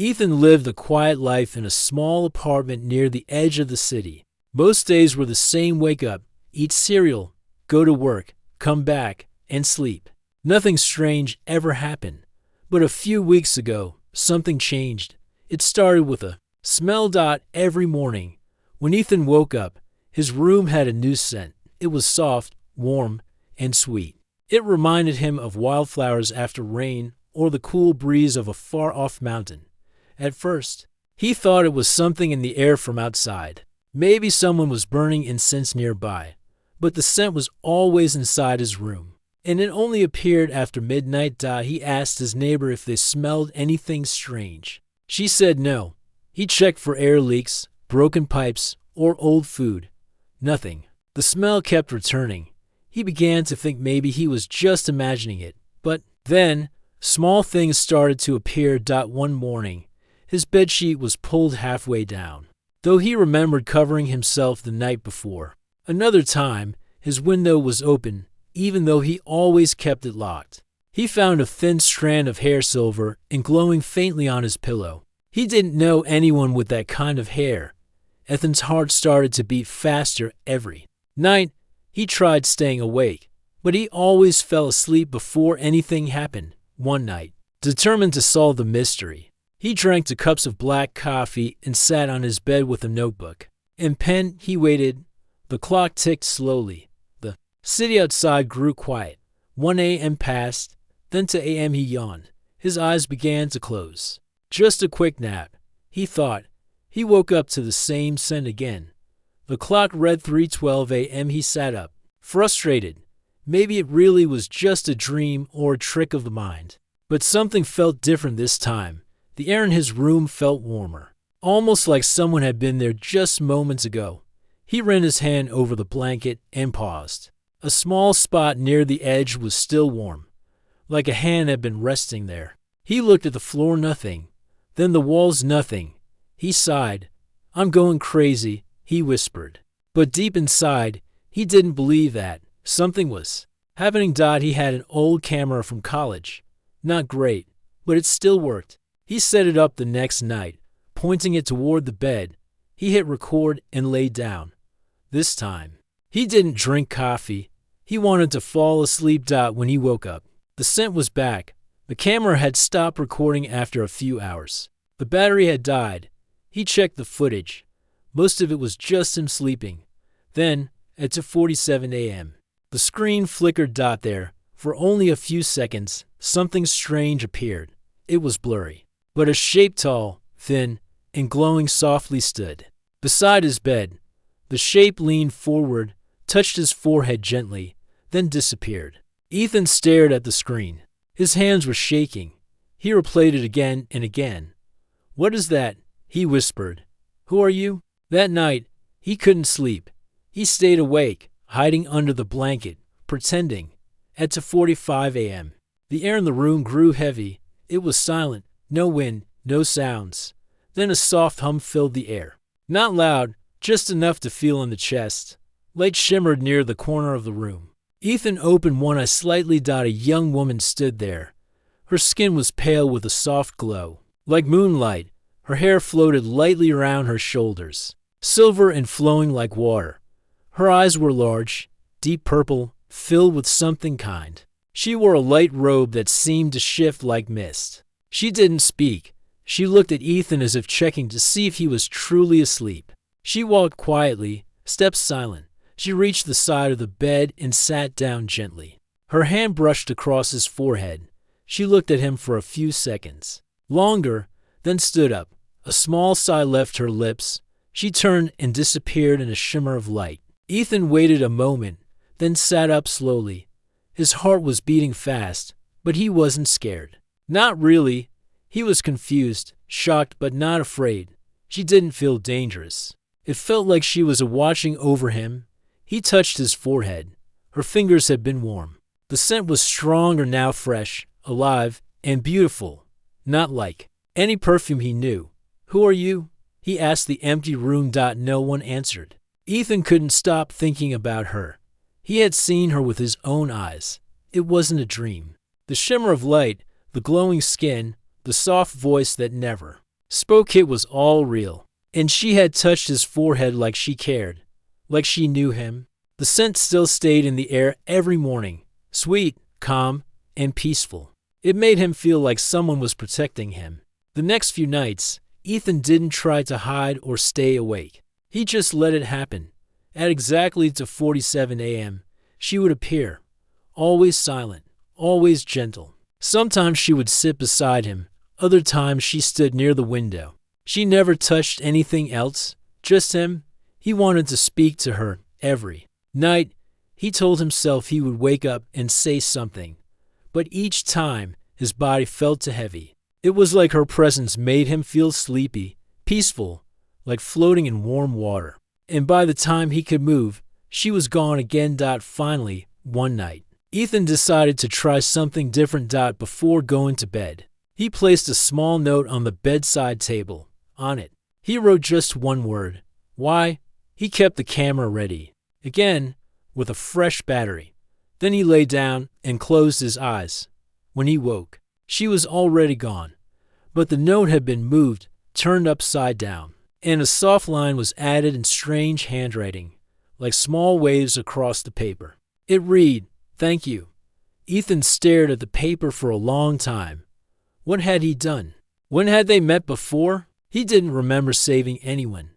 Ethan lived a quiet life in a small apartment near the edge of the city. Most days were the same: wake up, eat cereal, go to work, come back, and sleep. Nothing strange ever happened. But a few weeks ago, something changed. It started with a smell. Every morning, when Ethan woke up, his room had a new scent. It was soft, warm, and sweet. It reminded him of wildflowers after rain or the cool breeze of a far-off mountain. At first, he thought it was something in the air from outside. Maybe someone was burning incense nearby. But the scent was always inside his room. And it only appeared after midnight. He asked his neighbor if they smelled anything strange. She said no. He checked for air leaks, broken pipes, or old food. Nothing. The smell kept returning. He began to think maybe he was just imagining it. But then, small things started to appear. One morning, his bedsheet was pulled halfway down, though he remembered covering himself the night before. Another time, his window was open, even though he always kept it locked. He found a thin strand of hair, silver and glowing faintly, on his pillow. He didn't know anyone with that kind of hair. Ethan's heart started to beat faster every night. He tried staying awake, but he always fell asleep before anything happened. One night, determined to solve the mystery, he drank 2 cups of black coffee and sat on his bed with a notebook and pen. He waited. The clock ticked slowly. The city outside grew quiet. 1 a.m. passed, then 2 a.m. He yawned. His eyes began to close. Just a quick nap, he thought. He woke up to the same scent again. The clock read 3:12 a.m. He sat up, frustrated. Maybe it really was just a dream or a trick of the mind. But something felt different this time. The air in his room felt warmer, almost like someone had been there just moments ago. He ran his hand over the blanket and paused. A small spot near the edge was still warm, like a hand had been resting there. He looked at the floor. Nothing. Then the walls. Nothing. He sighed. "I'm going crazy," he whispered. But deep inside, he didn't believe that. Something was happening. He had an old camera from college. Not great, but it still worked. He set it up the next night, pointing it toward the bed. He hit record and lay down. This time, he didn't drink coffee. He wanted to fall asleep. When he woke up, the scent was back. The camera had stopped recording after a few hours. The battery had died. He checked the footage. Most of it was just him sleeping. Then, at 2:47 a.m., the screen flickered. There, for only a few seconds, something strange appeared. It was blurry, but a shape, tall, thin, and glowing, softly stood beside his bed. The shape leaned forward, touched his forehead gently, then disappeared. Ethan stared at the screen. His hands were shaking. He replayed it again and again. "What is that?" he whispered. "Who are you?" That night, he couldn't sleep. He stayed awake, hiding under the blanket, pretending. At 2:45 a.m., the air in the room grew heavy. It was silent. No wind, no sounds. Then a soft hum filled the air. Not loud, just enough to feel in the chest. Light shimmered near the corner of the room. Ethan opened one eye slightly. A young woman stood there. Her skin was pale with a soft glow, like moonlight. Her hair floated lightly around her shoulders, silver and flowing like water. Her eyes were large, deep purple, filled with something kind. She wore a light robe that seemed to shift like mist. She didn't speak. She looked at Ethan as if checking to see if he was truly asleep. She walked quietly, steps silent. She reached the side of the bed and sat down gently. Her hand brushed across his forehead. She looked at him for a few seconds, longer, then stood up. A small sigh left her lips. She turned and disappeared in a shimmer of light. Ethan waited a moment, then sat up slowly. His heart was beating fast, but he wasn't scared. Not really. He was confused, shocked, but not afraid. She didn't feel dangerous. It felt like she was watching over him. He touched his forehead. Her fingers had been warm. The scent was stronger now, fresh, alive, and beautiful. Not like any perfume he knew. "Who are you?" he asked the empty room. No one answered. Ethan couldn't stop thinking about her. He had seen her with his own eyes. It wasn't a dream. The shimmer of light, the glowing skin, the soft voice that never Spoke it was all real. And she had touched his forehead like she cared, like she knew him. The scent still stayed in the air every morning, sweet, calm, and peaceful. It made him feel like someone was protecting him. The next few nights, Ethan didn't try to hide or stay awake. He just let it happen. At exactly 2:47 a.m., she would appear, always silent, always gentle. Sometimes she would sit beside him, other times she stood near the window. She never touched anything else, just him. He wanted to speak to her every night. He told himself he would wake up and say something, but each time his body felt too heavy. It was like her presence made him feel sleepy, peaceful, like floating in warm water. And by the time he could move, she was gone again. Finally, one night, Ethan decided to try something different. Before going to bed, he placed a small note on the bedside table. On it, he wrote just one word, "Why?" He kept the camera ready, again, with a fresh battery. Then he lay down and closed his eyes. When he woke, she was already gone, but the note had been moved, turned upside down, and a soft line was added in strange handwriting, like small waves across the paper. It read, "Thank you." Ethan stared at the paper for a long time. What had he done? When had they met before? He didn't remember saving anyone.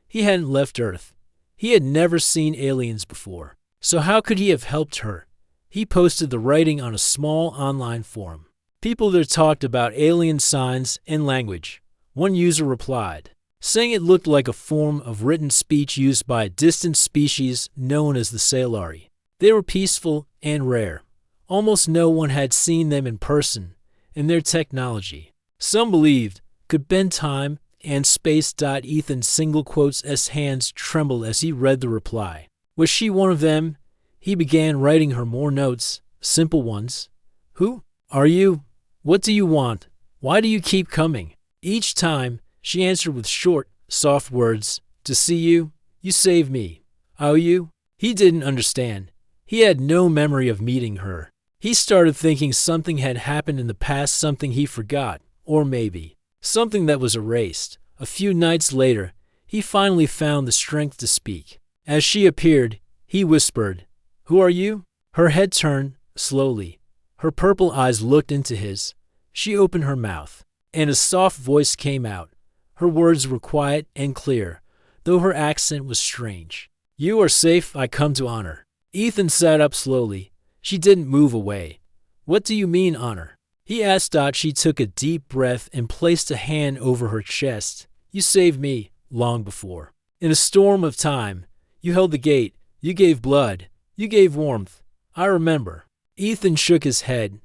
He hadn't left Earth. He had never seen aliens before. So how could he have helped her? He posted the writing on a small online forum. People there talked about alien signs and language. One user replied, saying it looked like a form of written speech used by a distant species known as the Salari. They were peaceful and rare. Almost no one had seen them in person, and their technology, some believed, could bend time and space. Ethan single quotes S hands trembled as he read the reply. Was she one of them? He began writing her more notes, simple ones. Who are you? What do you want? Why do you keep coming? Each time, she answered with short, soft words. To see you. You saved me. I owe you. He didn't understand. He had no memory of meeting her. He started thinking something had happened in the past, something he forgot, or maybe something that was erased. A few nights later, he finally found the strength to speak. As she appeared, he whispered, "Who are you?" Her head turned, slowly. Her purple eyes looked into his. She opened her mouth, and a soft voice came out. Her words were quiet and clear, though her accent was strange. "You are safe, I come to honor." Ethan sat up slowly. She didn't move away. "What do you mean, honor?" He asked. She took a deep breath and placed a hand over her chest. "You saved me, long before. In a storm of time, you held the gate, you gave blood, you gave warmth. I remember." Ethan shook his head.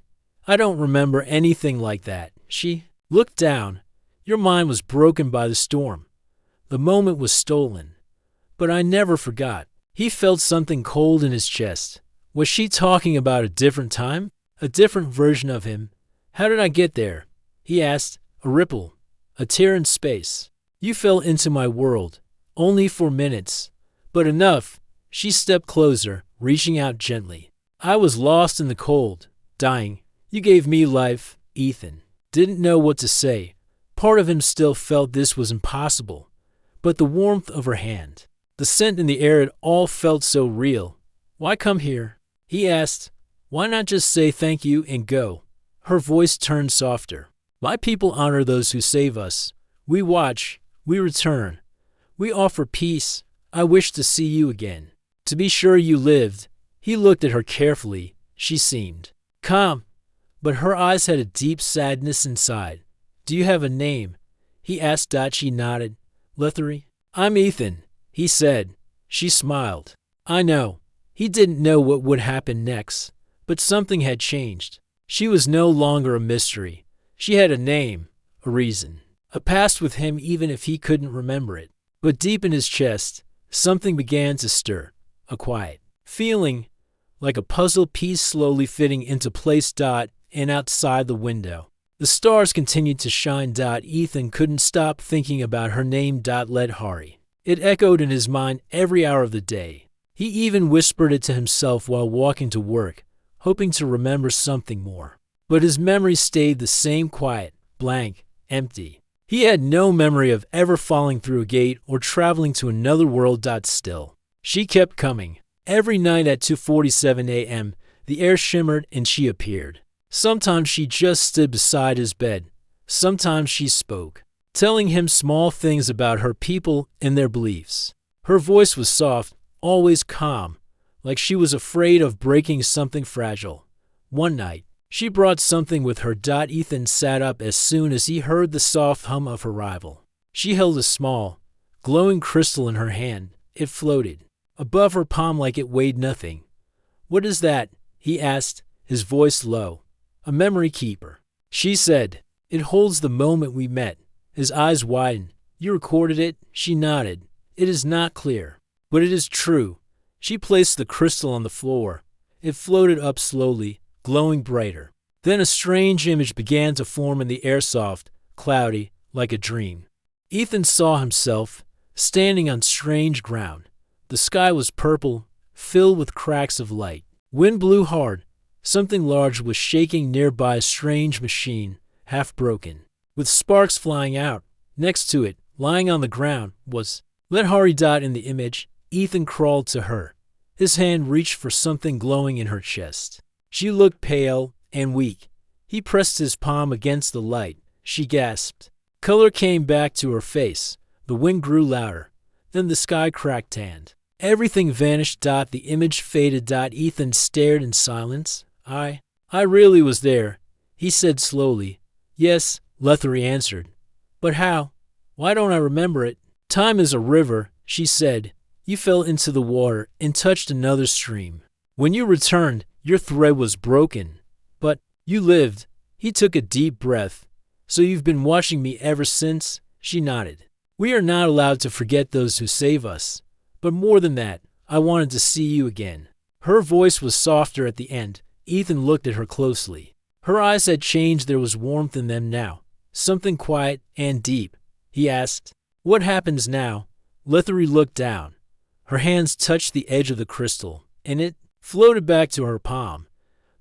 "I don't remember anything like that." She looked down. "Your mind was broken by the storm. The moment was stolen. But I never forgot." He felt something cold in his chest. Was she talking about a different time? A different version of him? "How did I get there?" he asked. "A ripple, a tear in space. You fell into my world, only for minutes, but enough." She stepped closer, reaching out gently. "I was lost in the cold, dying. You gave me life." Ethan didn't know what to say. Part of him still felt this was impossible. But the warmth of her hand, the scent in the air, it all felt so real. "Why come here?" he asked. "Why not just say thank you and go?" Her voice turned softer. "My people honor those who save us. We watch, we return. We offer peace. I wish to see you again. To be sure you lived." He looked at her carefully. She seemed calm, but her eyes had a deep sadness inside. "Do you have a name?" he asked. She nodded. "Lethery." "I'm Ethan," he said. She smiled. "I know." He didn't know what would happen next, but something had changed. She was no longer a mystery. She had a name, a reason, a past with him even if he couldn't remember it. But deep in his chest, something began to stir, a quiet feeling, like a puzzle piece slowly fitting into place. And outside the window, the stars continued to shine. Ethan couldn't stop thinking about her name. Ledhari. It echoed in his mind every hour of the day. He even whispered it to himself while walking to work, hoping to remember something more. But his memory stayed the same, quiet, blank, empty. He had no memory of ever falling through a gate or traveling to another world. Still, she kept coming. Every night at 2:47 a.m., the air shimmered and she appeared. Sometimes she just stood beside his bed. Sometimes she spoke, telling him small things about her people and their beliefs. Her voice was soft, always calm, like she was afraid of breaking something fragile. One night, she brought something with her. Ethan sat up as soon as he heard the soft hum of her arrival. She held a small, glowing crystal in her hand. It floated above her palm like it weighed nothing. "What is that?" he asked, his voice low. "A memory keeper," she said. "It holds the moment we met." His eyes widened. "You recorded it?" She nodded. "It is not clear, but it is true." She placed the crystal on the floor. It floated up slowly, glowing brighter. Then a strange image began to form in the air, soft, cloudy, like a dream. Ethan saw himself standing on strange ground. The sky was purple, filled with cracks of light. Wind blew hard. Something large was shaking nearby, a strange machine, half broken, with sparks flying out. Next to it, lying on the ground, was Letari. In the image, Ethan crawled to her. His hand reached for something glowing in her chest. She looked pale and weak. He pressed his palm against the light. She gasped. Color came back to her face. The wind grew louder. Then the sky cracked and everything vanished. The image faded. Ethan stared in silence. I really was there," he said slowly. "Yes," Letari answered. "But how? Why don't I remember it?" "Time is a river," she said. "You fell into the water and touched another stream. When you returned, your thread was broken. But you lived." He took a deep breath. "So you've been watching me ever since?" She nodded. "We are not allowed to forget those who save us. But more than that, I wanted to see you again." Her voice was softer at the end. Ethan looked at her closely. Her eyes had changed. There was warmth in them now, something quiet and deep. He asked, "What happens now?" Letari looked down. Her hands touched the edge of the crystal, and it floated back to her palm.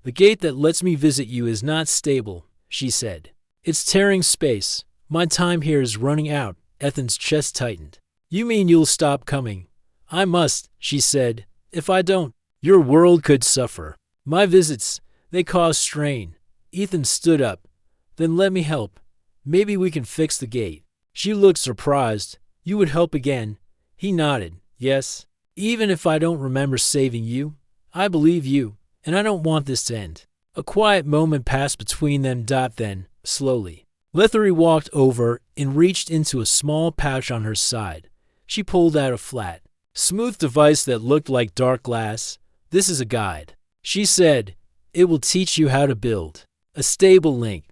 "The gate that lets me visit you is not stable," she said. "It's tearing space. My time here is running out." Ethan's chest tightened. "You mean you'll stop coming?" "I must," she said. "If I don't, your world could suffer. My visits, they cause strain." Ethan stood up. "Then let me help. Maybe we can fix the gate." She looked surprised. "You would help again?" He nodded. "Yes. Even if I don't remember saving you, I believe you, and I don't want this to end." A quiet moment passed between them. Then, slowly, Letari walked over and reached into a small pouch on her side. She pulled out a flat, smooth device that looked like dark glass. "This is a guide," she said. "It will teach you how to build a stable link,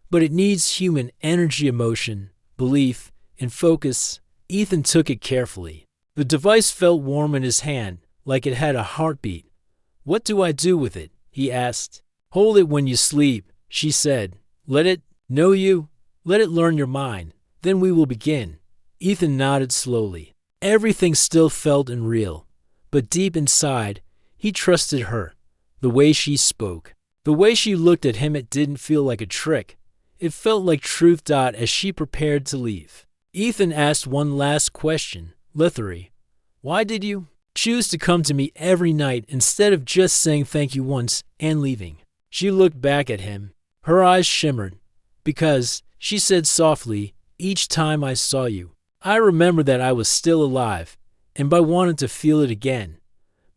but it needs human energy, emotion, belief, and focus." Ethan took it carefully. The device felt warm in his hand, like it had a heartbeat. "What do I do with it?" he asked. "Hold it when you sleep," she said. "Let it know you. Let it learn your mind. Then we will begin." Ethan nodded slowly. Everything still felt unreal, but deep inside, he trusted her. The way she spoke, the way she looked at him, it didn't feel like a trick. It felt like truth. As she prepared to leave, Ethan asked one last question. "Letari, why did you choose to come to me every night instead of just saying thank you once and leaving?" She looked back at him. Her eyes shimmered. "Because," she said softly, "each time I saw you, I remembered that I was still alive, and I wanted to feel it again."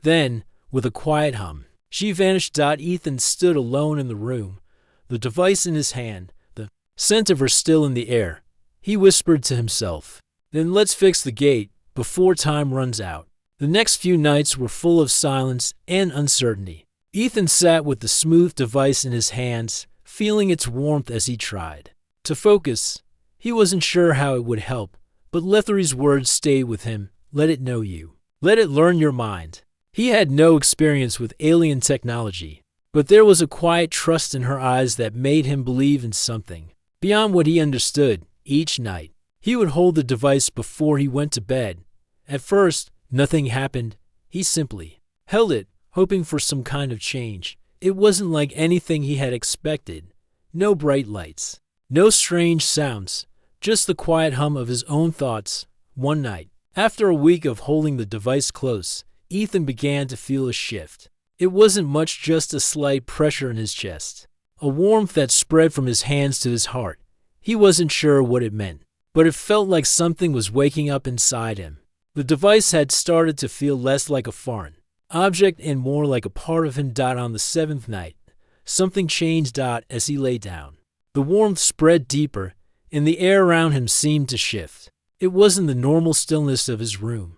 Then, with a quiet hum, she vanished. Ethan stood alone in the room, the device in his hand, the scent of her still in the air. He whispered to himself, "Then let's fix the gate before time runs out." The next few nights were full of silence and uncertainty. Ethan sat with the smooth device in his hands, feeling its warmth as he tried to focus. He wasn't sure how it would help, but Letari's words stayed with him. "Let it know you. Let it learn your mind." He had no experience with alien technology, but there was a quiet trust in her eyes that made him believe in something beyond what he understood. Each night, he would hold the device before he went to bed. At first, nothing happened. He simply held it, hoping for some kind of change. It wasn't like anything he had expected. No bright lights, no strange sounds, just the quiet hum of his own thoughts. One night, after a week of holding the device close, Ethan began to feel a shift. It wasn't much, just a slight pressure in his chest, a warmth that spread from his hands to his heart. He wasn't sure what it meant, but it felt like something was waking up inside him. The device had started to feel less like a foreign object and more like a part of him. On the seventh night, something changed. As he lay down, the warmth spread deeper, and the air around him seemed to shift. It wasn't the normal stillness of his room.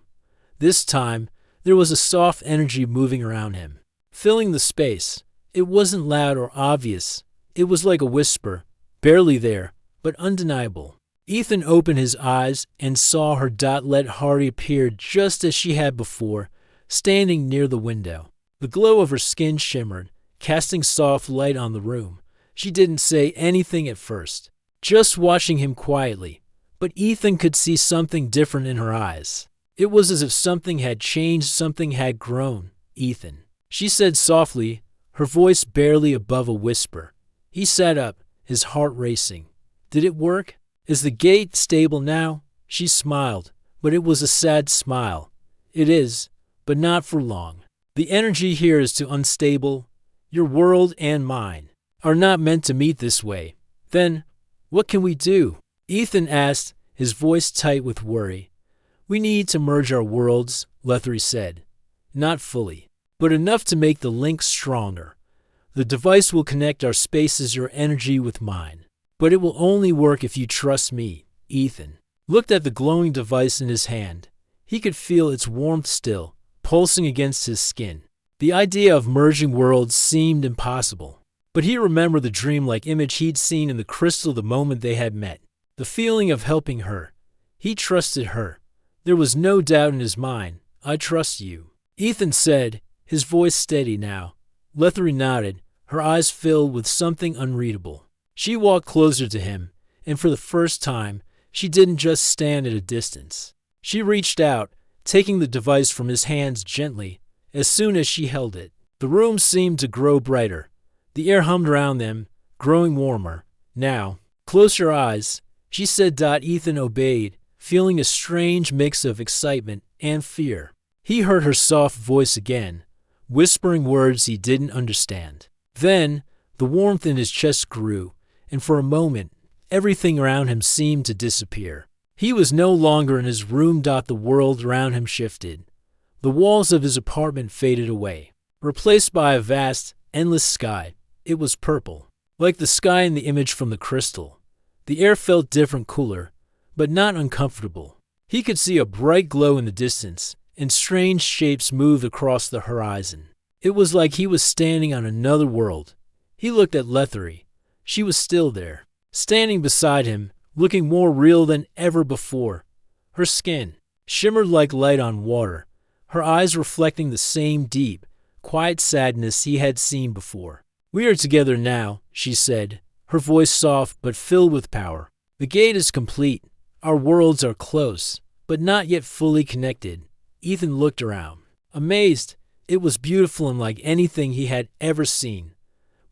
This time, there was a soft energy moving around him, filling the space. It wasn't loud or obvious. It was like a whisper, barely there, but undeniable. Ethan opened his eyes and saw her. Let Hari appeared just as she had before, standing near the window. The glow of her skin shimmered, casting soft light on the room. She didn't say anything at first, just watching him quietly, but Ethan could see something different in her eyes. It was as if something had changed, something had grown. "Ethan," she said softly, her voice barely above a whisper. He sat up, his heart racing. "Did it work? Is the gate stable now?" She smiled, but it was a sad smile. "It is, but not for long. The energy here is too unstable. Your world and mine are not meant to meet this way." "Then, what can we do?" Ethan asked, his voice tight with worry. "We need to merge our worlds," Lethari said. "Not fully, but enough to make the link stronger. The device will connect our spaces, your energy with mine. But it will only work if you trust me." Ethan looked at the glowing device in his hand. He could feel its warmth still, pulsing against his skin. The idea of merging worlds seemed impossible, but he remembered the dreamlike image he'd seen in the crystal the moment they had met. The feeling of helping her. He trusted her. There was no doubt in his mind. "I trust you," Ethan said, his voice steady now. Lethari nodded, her eyes filled with something unreadable. She walked closer to him, and for the first time, she didn't just stand at a distance. She reached out, taking the device from his hands gently. As soon as she held it, the room seemed to grow brighter. The air hummed around them, growing warmer. "Now, close your eyes," she said. Ethan obeyed, feeling a strange mix of excitement and fear. He heard her soft voice again, whispering words he didn't understand. Then, the warmth in his chest grew, and for a moment, everything around him seemed to disappear. He was no longer in his room. The world around him shifted. The walls of his apartment faded away, replaced by a vast, endless sky. It was purple, like the sky in the image from the crystal. The air felt different, cooler, but not uncomfortable. He could see a bright glow in the distance, and strange shapes moved across the horizon. It was like he was standing on another world. He looked at Lethari. She was still there, standing beside him, looking more real than ever before. Her skin shimmered like light on water, her eyes reflecting the same deep, quiet sadness he had seen before. "We are together now," she said, her voice soft but filled with power. "The gate is complete. Our worlds are close, but not yet fully connected." Ethan looked around, amazed. It was beautiful, unlike anything he had ever seen.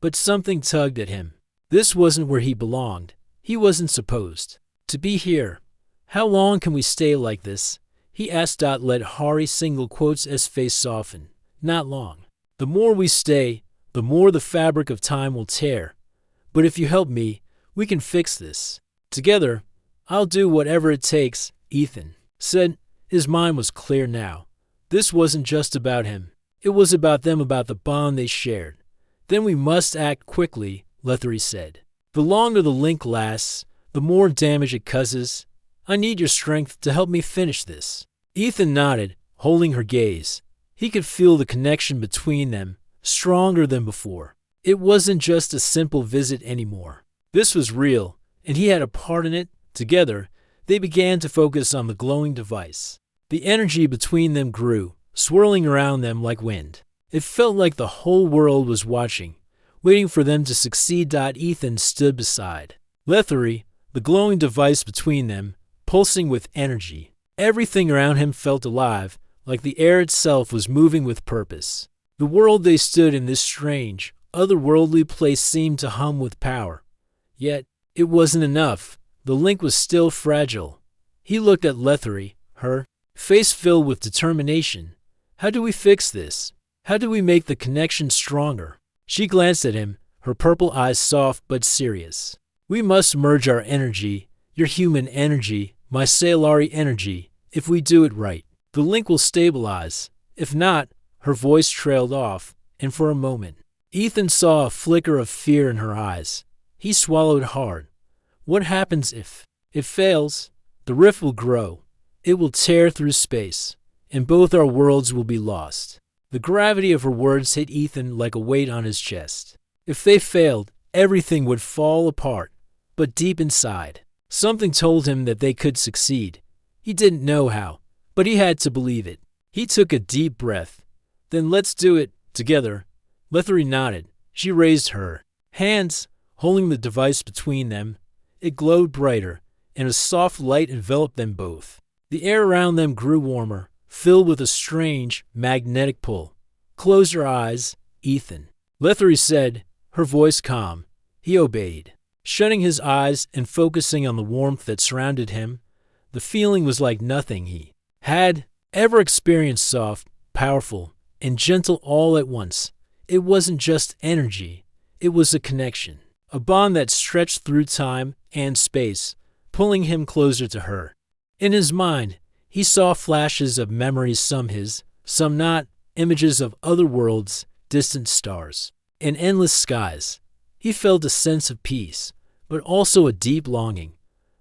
But something tugged at him. This wasn't where he belonged. He wasn't supposed to be here. "How long can we stay like this?" he asked. Let Hari single quotes as face soften. "Not long. The more we stay, the more the fabric of time will tear. But if you help me, we can fix this. Together, I'll do whatever it takes," Ethan said. His mind was clear now. This wasn't just about him. It was about them, about the bond they shared. "Then we must act quickly," Lethari said. "The longer the link lasts, the more damage it causes. I need your strength to help me finish this." Ethan nodded, holding her gaze. He could feel the connection between them, stronger than before. It wasn't just a simple visit anymore. This was real, and he had a part in it. Together, they began to focus on the glowing device. The energy between them grew, swirling around them like wind. It felt like the whole world was watching, waiting for them to succeed. Ethan stood beside Lethari, the glowing device between them, pulsing with energy. Everything around him felt alive, like the air itself was moving with purpose. The world they stood in, this strange, otherworldly place, seemed to hum with power. Yet, it wasn't enough. The link was still fragile. He looked at Lethery, her face filled with determination. How do we fix this? How do we make the connection stronger? She glanced at him, her purple eyes soft but serious. We must merge our energy, your human energy, my Salari energy. If we do it right, the link will stabilize. If not, her voice trailed off, and for a moment, Ethan saw a flicker of fear in her eyes. He swallowed hard. What happens if it fails? The rift will grow. It will tear through space, and both our worlds will be lost. The gravity of her words hit Ethan like a weight on his chest. If they failed, everything would fall apart. But deep inside, something told him that they could succeed. He didn't know how, but he had to believe it. He took a deep breath. Then let's do it, together. Lethery nodded. She raised her hands, holding the device between them. It glowed brighter, and a soft light enveloped them both. The air around them grew warmer, filled with a strange, magnetic pull. Close your eyes, Ethan, Lethery said, her voice calm. He obeyed. Shutting his eyes and focusing on the warmth that surrounded him, the feeling was like nothing he had ever experienced, soft, powerful, and gentle all at once. It wasn't just energy, it was a connection, a bond that stretched through time and space, pulling him closer to her. In his mind, he saw flashes of memories, some his, some not, images of other worlds, distant stars, and endless skies. He felt a sense of peace, but also a deep longing,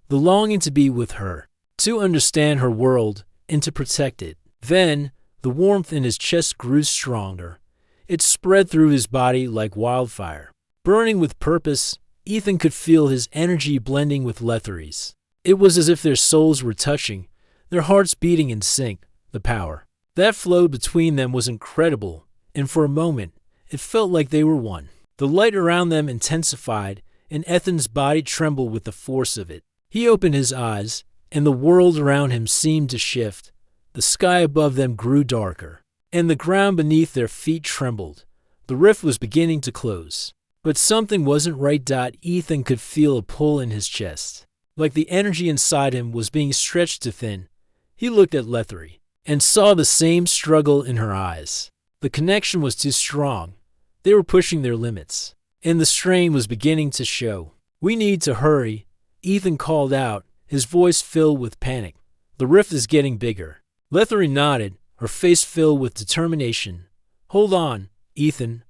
the longing to be with her, to understand her world, and to protect it. Then, the warmth in his chest grew stronger. It spread through his body like wildfire. Burning with purpose, Ethan could feel his energy blending with Lethery's. It was as if their souls were touching, their hearts beating in sync. The power that flowed between them was incredible, and for a moment, it felt like they were one. The light around them intensified, and Ethan's body trembled with the force of it. He opened his eyes, and the world around him seemed to shift. The sky above them grew darker, and the ground beneath their feet trembled. The rift was beginning to close. But something wasn't right. Ethan could feel a pull in his chest, like the energy inside him was being stretched too thin. He looked at Lethery, and saw the same struggle in her eyes. The connection was too strong. They were pushing their limits, and the strain was beginning to show. We need to hurry, Ethan called out, his voice filled with panic. The rift is getting bigger. Lethery nodded, her face filled with determination. Hold on, Ethan.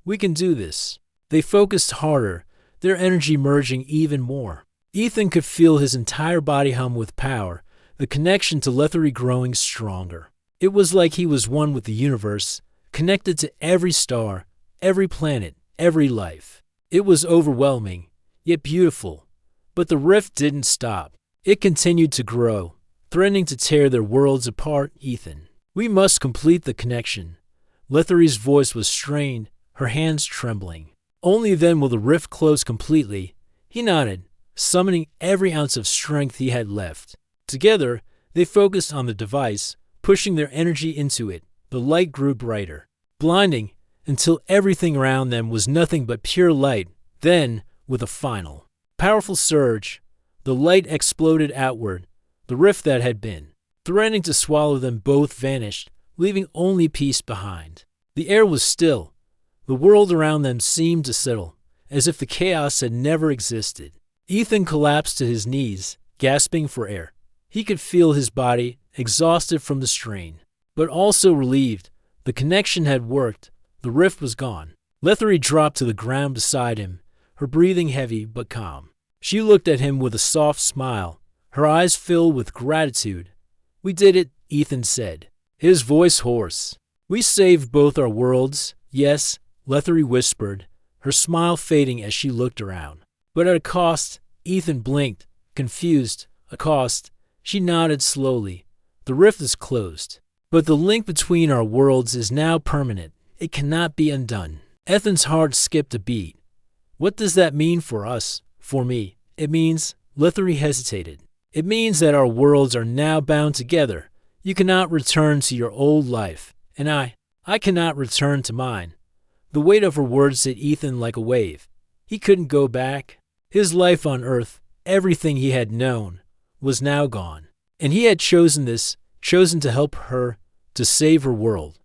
We can do this. They focused harder, their energy merging even more. Ethan could feel his entire body hum with power, the connection to Lethery growing stronger. It was like he was one with the universe, connected to every star, every planet, every life. It was overwhelming, yet beautiful. But the rift didn't stop. It continued to grow, threatening to tear their worlds apart. Ethan, we must complete the connection. Lethery's voice was strained, her hands trembling. Only then will the rift close completely. He nodded, summoning every ounce of strength he had left. Together, they focused on the device, pushing their energy into it. The light grew brighter, blinding, until everything around them was nothing but pure light. Then, with a final, powerful surge, the light exploded outward. The rift that had been threatening to swallow them both vanished, leaving only peace behind. The air was still. The world around them seemed to settle, as if the chaos had never existed. Ethan collapsed to his knees, gasping for air. He could feel his body, exhausted from the strain, but also relieved. The connection had worked. The rift was gone. Lethery dropped to the ground beside him, her breathing heavy but calm. She looked at him with a soft smile, her eyes filled with gratitude. We did it, Ethan said, his voice hoarse. We saved both our worlds, yes, Lethery whispered, her smile fading as she looked around. But at a cost, Ethan blinked, confused. A cost. She nodded slowly. The rift is closed. But the link between our worlds is now permanent. It cannot be undone. Ethan's heart skipped a beat. What does that mean for us? For me? It means, Lethery hesitated. It means that our worlds are now bound together. You cannot return to your old life, and I cannot return to mine. The weight of her words hit Ethan like a wave. He couldn't go back. His life on Earth, everything he had known, was now gone. And he had chosen to help her, to save her world.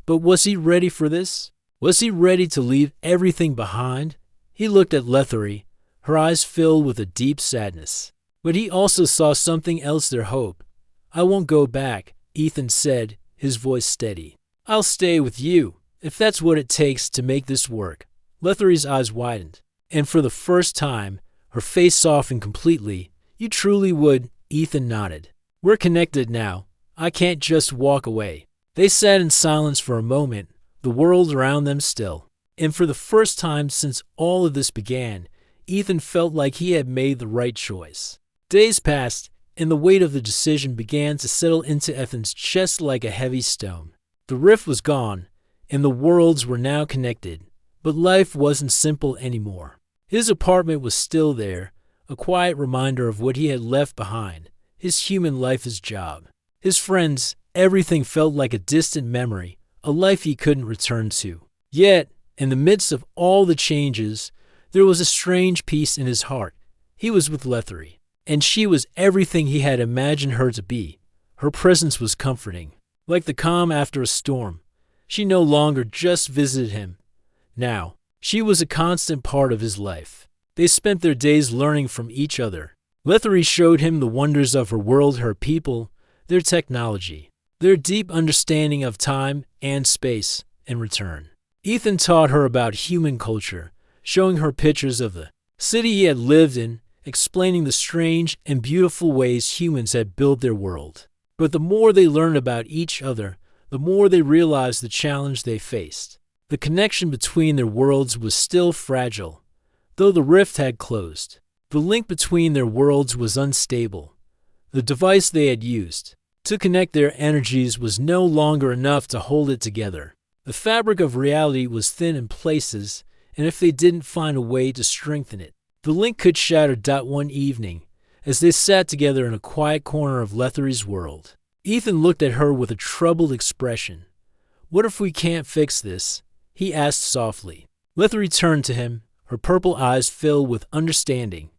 But was he ready for this? Was he ready to leave everything behind? He looked at Lethery, her eyes filled with a deep sadness. But he also saw something else, their hope. "I won't go back," Ethan said, his voice steady. "I'll stay with you, if that's what it takes to make this work." Lethery's eyes widened, and for the first time, her face softened completely. "You truly would," Ethan nodded. "We're connected now. I can't just walk away." They sat in silence for a moment, the world around them still. And for the first time since all of this began, Ethan felt like he had made the right choice. Days passed, and the weight of the decision began to settle into Ethan's chest like a heavy stone. The rift was gone, and the worlds were now connected, but life wasn't simple anymore. His apartment was still there, a quiet reminder of what he had left behind, his human life, his job. His friends, everything felt like a distant memory, a life he couldn't return to. Yet, in the midst of all the changes, there was a strange peace in his heart. He was with Lethery, and she was everything he had imagined her to be. Her presence was comforting, like the calm after a storm. She no longer just visited him. Now, she was a constant part of his life. They spent their days learning from each other. Lethery showed him the wonders of her world, her people, their technology, their deep understanding of time and space. In return, Ethan taught her about human culture, showing her pictures of the city he had lived in, explaining the strange and beautiful ways humans had built their world. But the more they learned about each other, the more they realized the challenge they faced. The connection between their worlds was still fragile, though the rift had closed. The link between their worlds was unstable. The device they had used to connect their energies was no longer enough to hold it together. The fabric of reality was thin in places, and if they didn't find a way to strengthen it, the link could shatter. One evening, as they sat together in a quiet corner of Lethery's world, Ethan looked at her with a troubled expression. "What if we can't fix this?" he asked softly. Lethery turned to him, her purple eyes filled with understanding.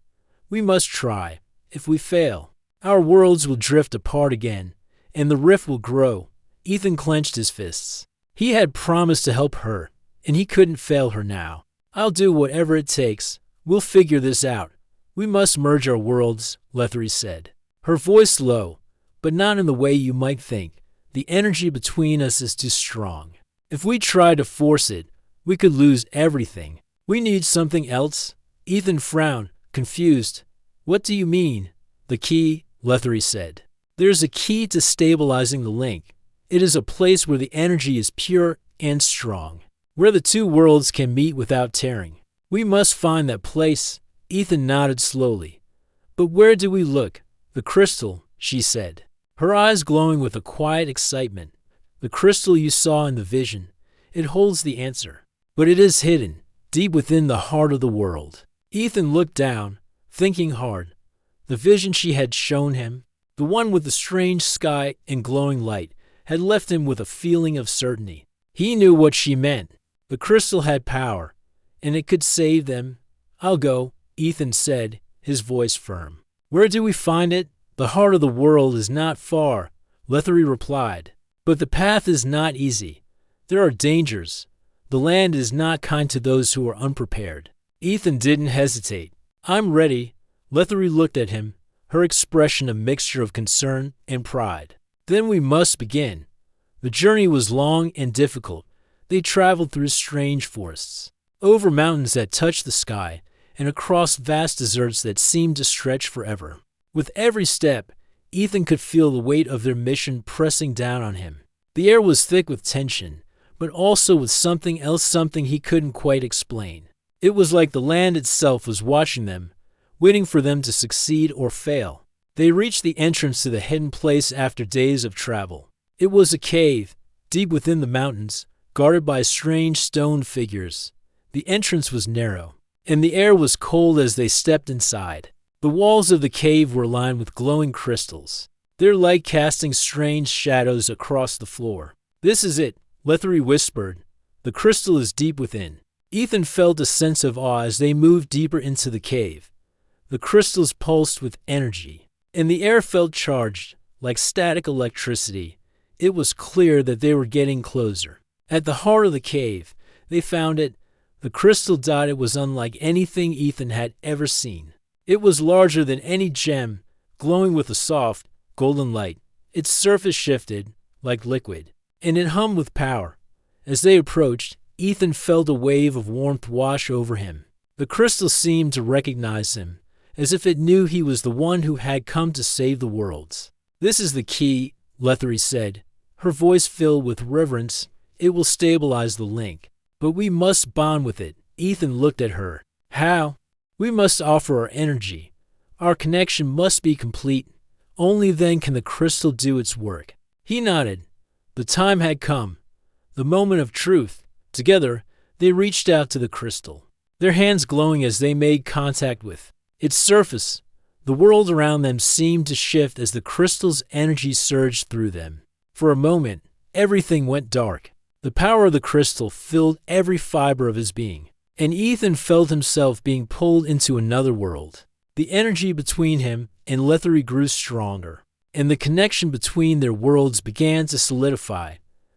"We must try. If we fail, our worlds will drift apart again, and the rift will grow." Ethan clenched his fists. He had promised to help her, and he couldn't fail her now. "I'll do whatever it takes. We'll figure this out. We must merge our worlds," Lethery said, her voice low, but not in the way you might think. "The energy between us is too strong. If we try to force it, we could lose everything. We need something else." Ethan frowned, confused. "What do you mean?" "The key," Lethery said. "There's a key to stabilizing the link. It is a place where the energy is pure and strong, where the two worlds can meet without tearing. We must find that place." Ethan nodded slowly. "But where do we look?" "The crystal," she said, her eyes glowing with a quiet excitement. "The crystal you saw in the vision. It holds the answer. But it is hidden, deep within the heart of the world." Ethan looked down, thinking hard. The vision she had shown him, the one with the strange sky and glowing light, had left him with a feeling of certainty. He knew what she meant. The crystal had power, and it could save them. "I'll go," Ethan said, his voice firm. "Where do we find it?" "The heart of the world is not far," Lethery replied. "But the path is not easy. There are dangers. The land is not kind to those who are unprepared." Ethan didn't hesitate. "I'm ready." Lethery looked at him, her expression a mixture of concern and pride. "Then we must begin." The journey was long and difficult. They traveled through strange forests, over mountains that touched the sky, and across vast deserts that seemed to stretch forever. With every step, Ethan could feel the weight of their mission pressing down on him. The air was thick with tension, but also with something else, something he couldn't quite explain. It was like the land itself was watching them, waiting for them to succeed or fail. They reached the entrance to the hidden place after days of travel. It was a cave, deep within the mountains, guarded by strange stone figures. The entrance was narrow, and the air was cold as they stepped inside. The walls of the cave were lined with glowing crystals, their light casting strange shadows across the floor. "This is it," Lethery whispered. "The crystal is deep within." Ethan felt a sense of awe as they moved deeper into the cave. The crystals pulsed with energy, and the air felt charged, like static electricity. It was clear that they were getting closer. At the heart of the cave, they found it. The crystal dot, it was unlike anything Ethan had ever seen. It was larger than any gem, glowing with a soft, golden light. Its surface shifted, like liquid, and it hummed with power. As they approached, Ethan felt a wave of warmth wash over him. The crystal seemed to recognize him, as if it knew he was the one who had come to save the worlds. "This is the key," Lethery said, her voice filled with reverence. "It will stabilize the link. But we must bond with it." Ethan looked at her. "How?" "We must offer our energy. Our connection must be complete. Only then can the crystal do its work." He nodded. The time had come. The moment of truth. Together, they reached out to the crystal, their hands glowing as they made contact with its surface. The world around them seemed to shift as the crystal's energy surged through them. For a moment, everything went dark. The power of the crystal filled every fiber of his being, and Ethan felt himself being pulled into another world. The energy between him and Lethery grew stronger, and the connection between their worlds began to solidify.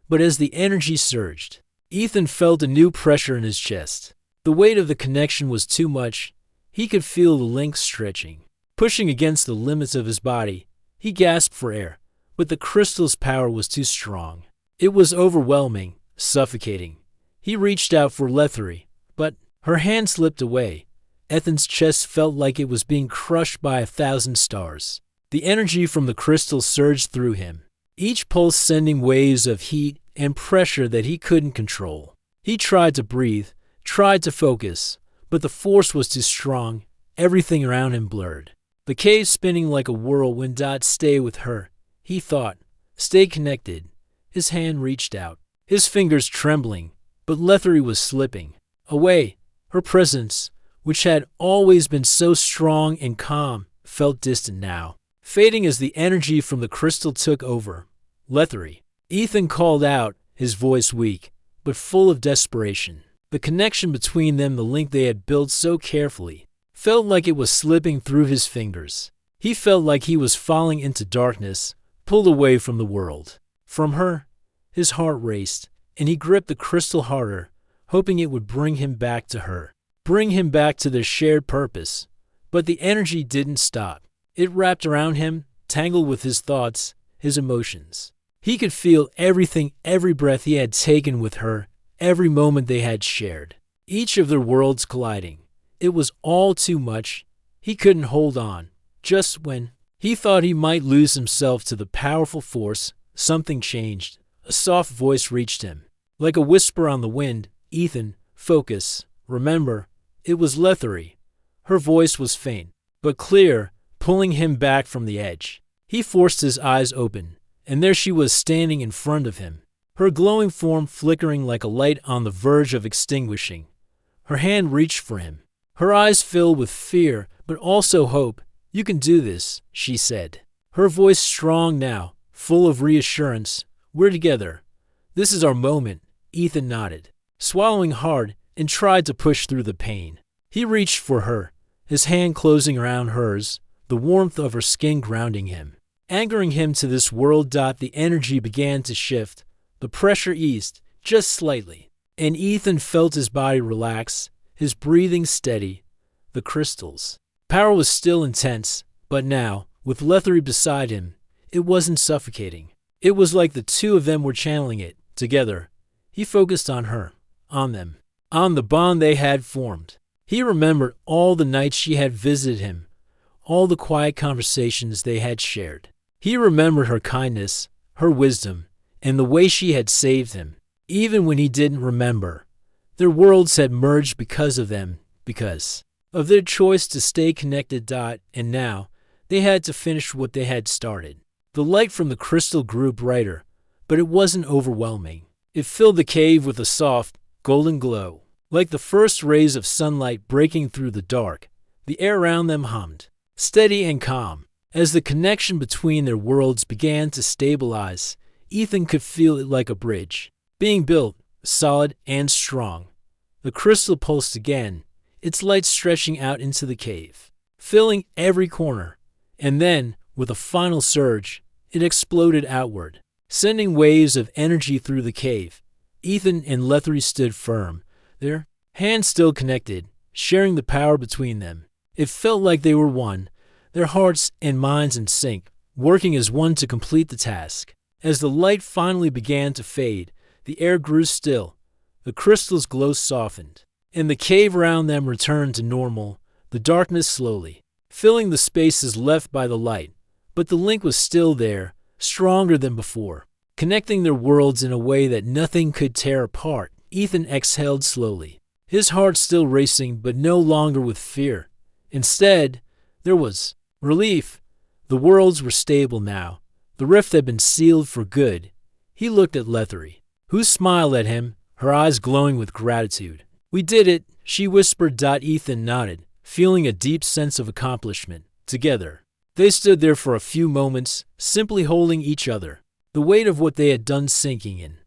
But as the energy surged, Ethan felt a new pressure in his chest. The weight of the connection was too much. He could feel the link stretching, pushing against the limits of his body. He gasped for air, but the crystal's power was too strong. It was overwhelming, suffocating. He reached out for Lethery, but her hand slipped away. Ethan's chest felt like it was being crushed by 1,000 stars. The energy from the crystal surged through him, each pulse sending waves of heat and pressure that he couldn't control. He tried to breathe, tried to focus, but the force was too strong. Everything around him blurred. The cave spinning like a whirlwind. "Stay with her," he thought. "Stay connected." His hand reached out, his fingers trembling, but Lethery was slipping away. Her presence, which had always been so strong and calm, felt distant now, fading as the energy from the crystal took over. "Lethery," Ethan called out, his voice weak, but full of desperation. The connection between them, the link they had built so carefully, felt like it was slipping through his fingers. He felt like he was falling into darkness, pulled away from the world. From her, his heart raced, and he gripped the crystal harder, hoping it would bring him back to her, bring him back to their shared purpose. But the energy didn't stop. It wrapped around him, tangled with his thoughts, his emotions. He could feel everything, every breath he had taken with her, every moment they had shared, each of their worlds colliding. It was all too much. He couldn't hold on. Just when he thought he might lose himself to the powerful force, something changed. A soft voice reached him, like a whisper on the wind. "Ethan, focus. Remember." It was Lethery. Her voice was faint, but clear, pulling him back from the edge. He forced his eyes open, and there she was standing in front of him, her glowing form flickering like a light on the verge of extinguishing. Her hand reached for him, her eyes filled with fear, but also hope. "You can do this," she said, her voice strong now, full of reassurance. "We're together. This is our moment." Ethan nodded, swallowing hard, and tried to push through the pain. He reached for her, his hand closing around hers, the warmth of her skin grounding him, anchoring him to this world. The energy began to shift. The pressure eased, just slightly, and Ethan felt his body relax, his breathing steady. The crystal's power was still intense, but now, with Lethery beside him, it wasn't suffocating. It was like the two of them were channeling it, together. He focused on her, on them, on the bond they had formed. He remembered all the nights she had visited him, all the quiet conversations they had shared. He remembered her kindness, her wisdom, and the way she had saved him, even when he didn't remember. Their worlds had merged because of them, because of their choice to stay connected. And now, they had to finish what they had started. The light from the crystal grew brighter, but it wasn't overwhelming. It filled the cave with a soft, golden glow, like the first rays of sunlight breaking through the dark. The air around them hummed, steady and calm. As the connection between their worlds began to stabilize, Ethan could feel it like a bridge, being built, solid and strong. The crystal pulsed again, its light stretching out into the cave, filling every corner. And then, with a final surge, it exploded outward, sending waves of energy through the cave. Ethan and Lethery stood firm, their hands still connected, sharing the power between them. It felt like they were one, their hearts and minds in sync, working as one to complete the task. As the light finally began to fade, the air grew still, the crystal's glow softened, and the cave around them returned to normal, the darkness slowly, filling the spaces left by the light. But the link was still there, stronger than before, connecting their worlds in a way that nothing could tear apart. Ethan exhaled slowly, his heart still racing but no longer with fear. Instead, there was relief. The worlds were stable now. The rift had been sealed for good. He looked at Lethery, who smiled at him, her eyes glowing with gratitude. "We did it," she whispered. Ethan nodded, feeling a deep sense of accomplishment. Together, they stood there for a few moments, simply holding each other, the weight of what they had done sinking in.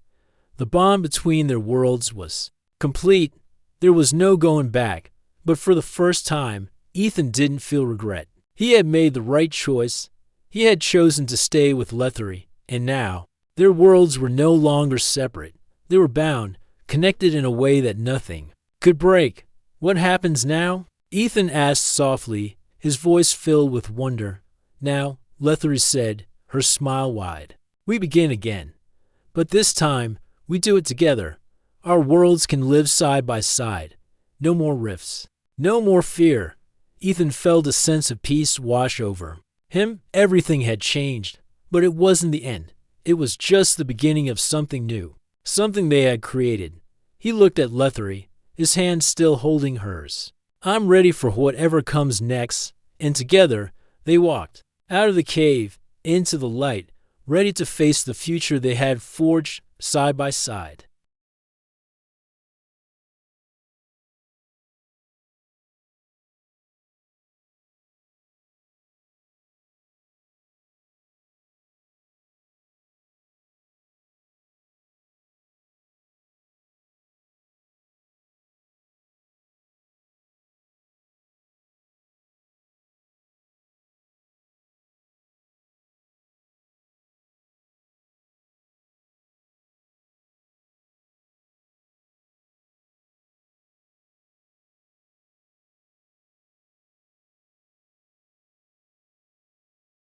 The bond between their worlds was complete. There was no going back, but for the first time, Ethan didn't feel regret. He had made the right choice. He had chosen to stay with Lethery, and now, their worlds were no longer separate. They were bound, connected in a way that nothing could break. "What happens now?" Ethan asked softly, his voice filled with wonder. "Now," Lethery said, her smile wide, "we begin again. But this time, we do it together. Our worlds can live side by side. No more rifts. No more fear." Ethan felt a sense of peace wash over him. Everything had changed, but it wasn't the end. It was just the beginning of something new, something they had created. He looked at Lethery, his hand still holding hers. "I'm ready for whatever comes next." And together, they walked out of the cave, into the light, ready to face the future they had forged side by side.